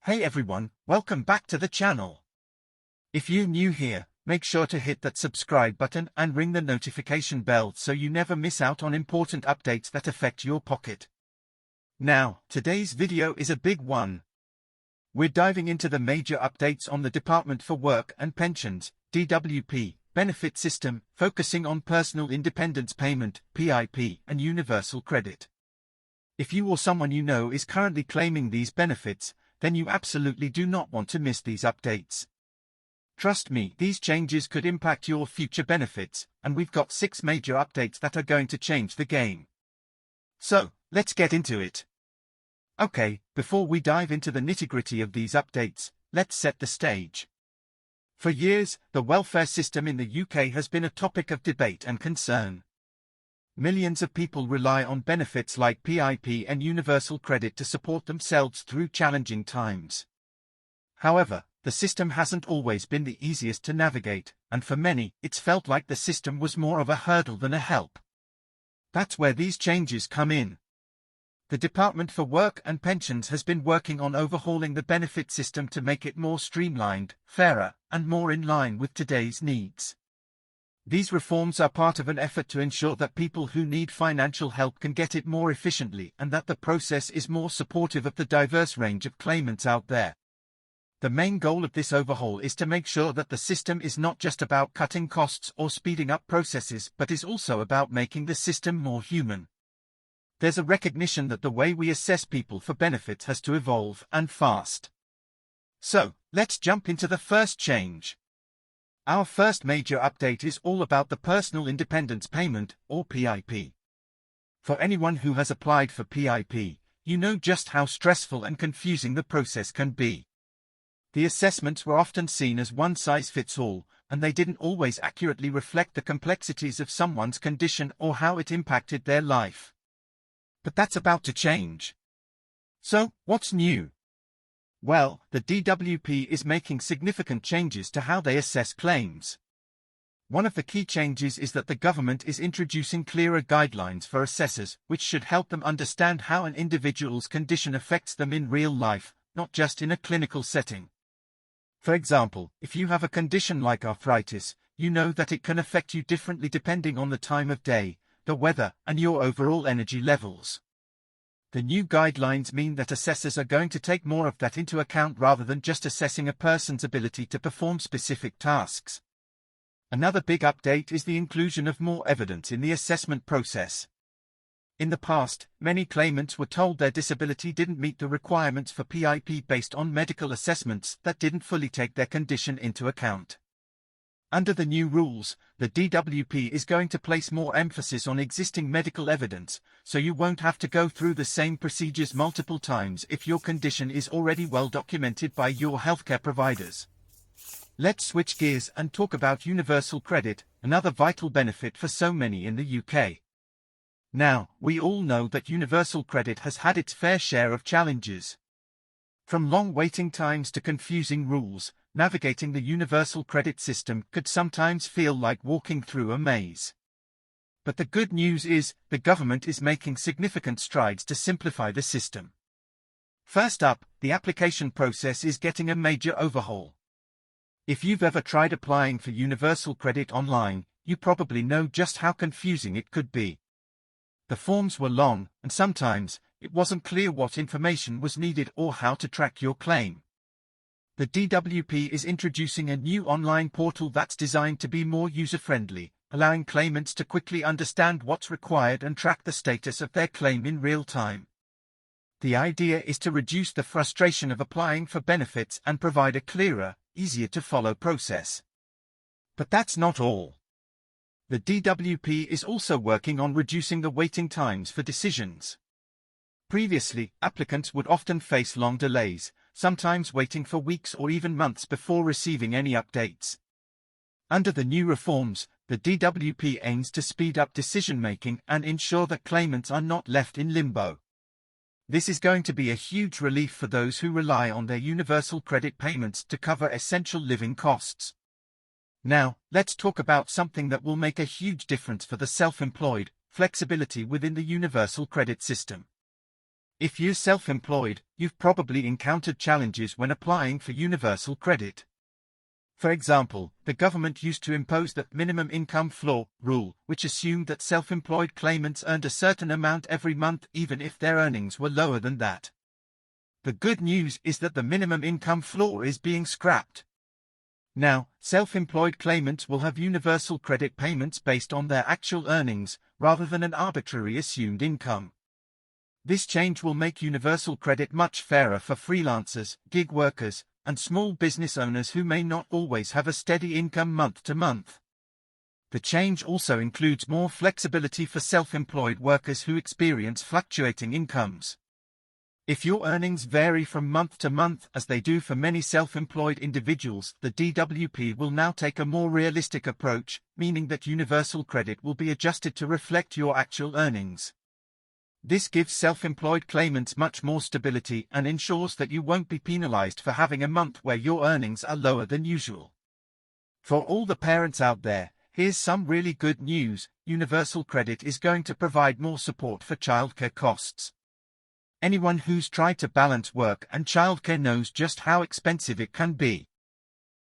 Hey everyone, welcome back to the channel. If you're new here, make sure to hit that subscribe button and ring the notification bell so you never miss out on important updates that affect your pocket. Now, today's video is a big one. We're diving into the major updates on the Department for Work and Pensions, DWP, benefit system, focusing on personal independence payment, PIP, and universal credit. If you or someone you know is currently claiming these benefits, then you absolutely do not want to miss these updates. Trust me, these changes could impact your future benefits, and we've got 6 major updates that are going to change the game. So, let's get into it. Okay, before we dive into the nitty-gritty of these updates, let's set the stage. For years, the welfare system in the UK has been a topic of debate and concern. Millions of people rely on benefits like PIP and universal credit to support themselves through challenging times. However, the system hasn't always been the easiest to navigate, and for many, it's felt like the system was more of a hurdle than a help. That's where these changes come in. The Department for Work and Pensions has been working on overhauling the benefit system to make it more streamlined, fairer, and more in line with today's needs. These reforms are part of an effort to ensure that people who need financial help can get it more efficiently and that the process is more supportive of the diverse range of claimants out there. The main goal of this overhaul is to make sure that the system is not just about cutting costs or speeding up processes but is also about making the system more human. There's a recognition that the way we assess people for benefits has to evolve, and fast. So, let's jump into the first change. Our first major update is all about the Personal Independence Payment, or PIP. For anyone who has applied for PIP, you know just how stressful and confusing the process can be. The assessments were often seen as one-size-fits-all, and they didn't always accurately reflect the complexities of someone's condition or how it impacted their life. But that's about to change. So, what's new? Well, the DWP is making significant changes to how they assess claims. One of the key changes is that the government is introducing clearer guidelines for assessors, which should help them understand how an individual's condition affects them in real life, not just in a clinical setting. For example, if you have a condition like arthritis, you know that it can affect you differently depending on the time of day, the weather, and your overall energy levels. The new guidelines mean that assessors are going to take more of that into account rather than just assessing a person's ability to perform specific tasks. Another big update is the inclusion of more evidence in the assessment process. In the past, many claimants were told their disability didn't meet the requirements for PIP based on medical assessments that didn't fully take their condition into account. Under the new rules, the DWP is going to place more emphasis on existing medical evidence, so you won't have to go through the same procedures multiple times if your condition is already well documented by your healthcare providers. Let's switch gears and talk about universal credit, another vital benefit for so many in the UK. Now, we all know that universal credit has had its fair share of challenges. From long waiting times to confusing rules, navigating the universal credit system could sometimes feel like walking through a maze. But the good news is, the government is making significant strides to simplify the system. First up, the application process is getting a major overhaul. If you've ever tried applying for universal credit online, you probably know just how confusing it could be. The forms were long, and sometimes, it wasn't clear what information was needed or how to track your claim. The DWP is introducing a new online portal that's designed to be more user-friendly, allowing claimants to quickly understand what's required and track the status of their claim in real time. The idea is to reduce the frustration of applying for benefits and provide a clearer, easier-to-follow process. But that's not all. The DWP is also working on reducing the waiting times for decisions. Previously, applicants would often face long delays, sometimes waiting for weeks or even months before receiving any updates. Under the new reforms, the DWP aims to speed up decision-making and ensure that claimants are not left in limbo. This is going to be a huge relief for those who rely on their universal credit payments to cover essential living costs. Now, let's talk about something that will make a huge difference for the self-employed, flexibility within the universal credit system. If you're self-employed, you've probably encountered challenges when applying for universal credit. For example, the government used to impose the minimum income floor rule, which assumed that self-employed claimants earned a certain amount every month even if their earnings were lower than that. The good news is that the minimum income floor is being scrapped. Now, self-employed claimants will have universal credit payments based on their actual earnings, rather than an arbitrary assumed income. This change will make universal credit much fairer for freelancers, gig workers, and small business owners who may not always have a steady income month to month. The change also includes more flexibility for self-employed workers who experience fluctuating incomes. If your earnings vary from month to month as they do for many self-employed individuals, the DWP will now take a more realistic approach, meaning that universal credit will be adjusted to reflect your actual earnings. This gives self-employed claimants much more stability and ensures that you won't be penalized for having a month where your earnings are lower than usual. For all the parents out there, here's some really good news: universal credit is going to provide more support for childcare costs. Anyone who's tried to balance work and childcare knows just how expensive it can be.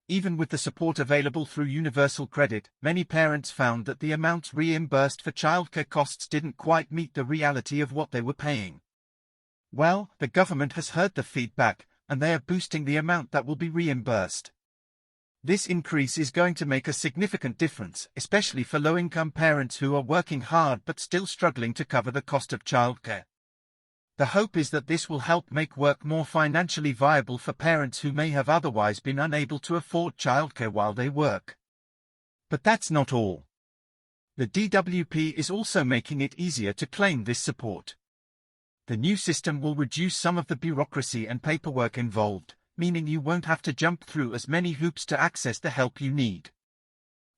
Even with the support available through universal credit, many parents found that the amounts reimbursed for childcare costs didn't quite meet the reality of what they were paying. Well, the government has heard the feedback, and they are boosting the amount that will be reimbursed. This increase is going to make a significant difference, especially for low-income parents who are working hard but still struggling to cover the cost of childcare. The hope is that this will help make work more financially viable for parents who may have otherwise been unable to afford childcare while they work. But that's not all. The DWP is also making it easier to claim this support. The new system will reduce some of the bureaucracy and paperwork involved, meaning you won't have to jump through as many hoops to access the help you need.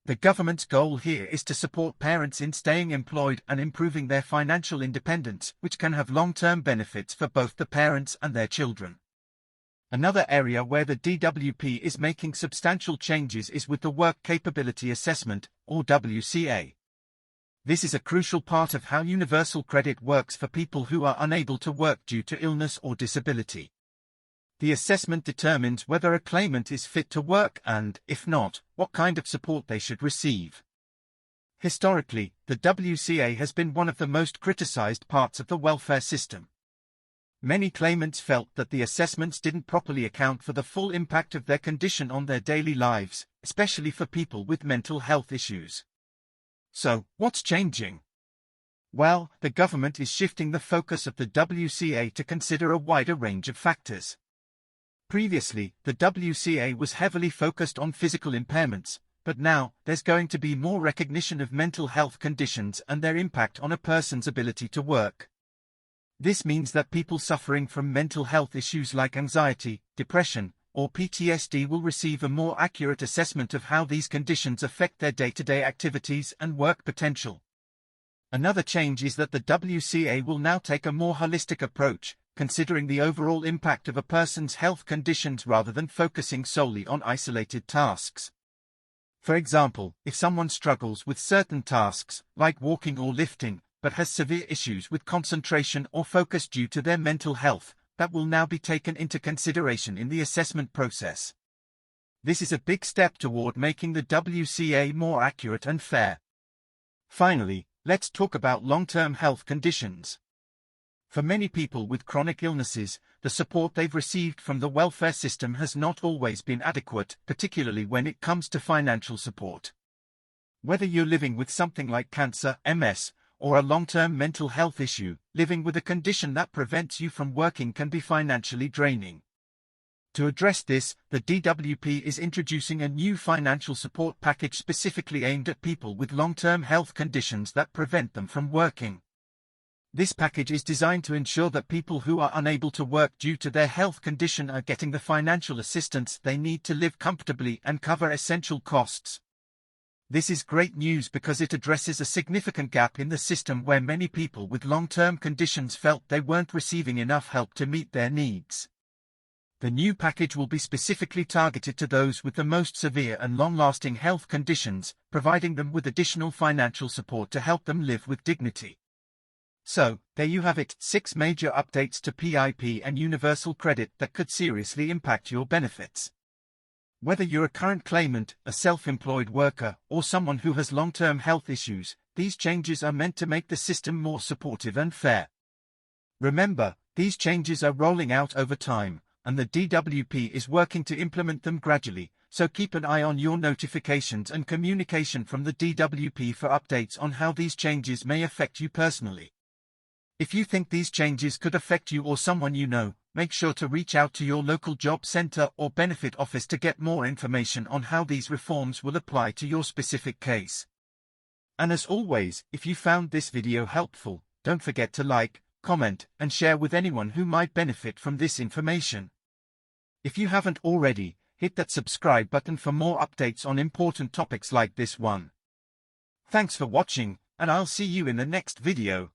The government's goal here is to support parents in staying employed and improving their financial independence, which can have long-term benefits for both the parents and their children. Another area where the DWP is making substantial changes is with the Work Capability Assessment, or WCA. This is a crucial part of how universal credit works for people who are unable to work due to illness or disability. The assessment determines whether a claimant is fit to work and, if not, what kind of support they should receive. Historically, the WCA has been one of the most criticized parts of the welfare system. Many claimants felt that the assessments didn't properly account for the full impact of their condition on their daily lives, especially for people with mental health issues. So, what's changing? Well, the government is shifting the focus of the WCA to consider a wider range of factors. Previously, the WCA was heavily focused on physical impairments, but now, there's going to be more recognition of mental health conditions and their impact on a person's ability to work. This means that people suffering from mental health issues like anxiety, depression, or PTSD will receive a more accurate assessment of how these conditions affect their day-to-day activities and work potential. Another change is that the WCA will now take a more holistic approach, considering the overall impact of a person's health conditions rather than focusing solely on isolated tasks. For example, if someone struggles with certain tasks, like walking or lifting, but has severe issues with concentration or focus due to their mental health, that will now be taken into consideration in the assessment process. This is a big step toward making the WCA more accurate and fair. Finally, let's talk about long-term health conditions. For many people with chronic illnesses, the support they've received from the welfare system has not always been adequate, particularly when it comes to financial support. Whether you're living with something like cancer, MS, or a long-term mental health issue, living with a condition that prevents you from working can be financially draining. To address this, the DWP is introducing a new financial support package specifically aimed at people with long-term health conditions that prevent them from working. This package is designed to ensure that people who are unable to work due to their health condition are getting the financial assistance they need to live comfortably and cover essential costs. This is great news because it addresses a significant gap in the system where many people with long-term conditions felt they weren't receiving enough help to meet their needs. The new package will be specifically targeted to those with the most severe and long-lasting health conditions, providing them with additional financial support to help them live with dignity. So, there you have it, 6 major updates to PIP and universal credit that could seriously impact your benefits. Whether you're a current claimant, a self-employed worker, or someone who has long-term health issues, these changes are meant to make the system more supportive and fair. Remember, these changes are rolling out over time, and the DWP is working to implement them gradually, so keep an eye on your notifications and communication from the DWP for updates on how these changes may affect you personally. If you think these changes could affect you or someone you know, make sure to reach out to your local job center or benefit office to get more information on how these reforms will apply to your specific case. And as always, if you found this video helpful, don't forget to like, comment, and share with anyone who might benefit from this information. If you haven't already, hit that subscribe button for more updates on important topics like this one. Thanks for watching, and I'll see you in the next video.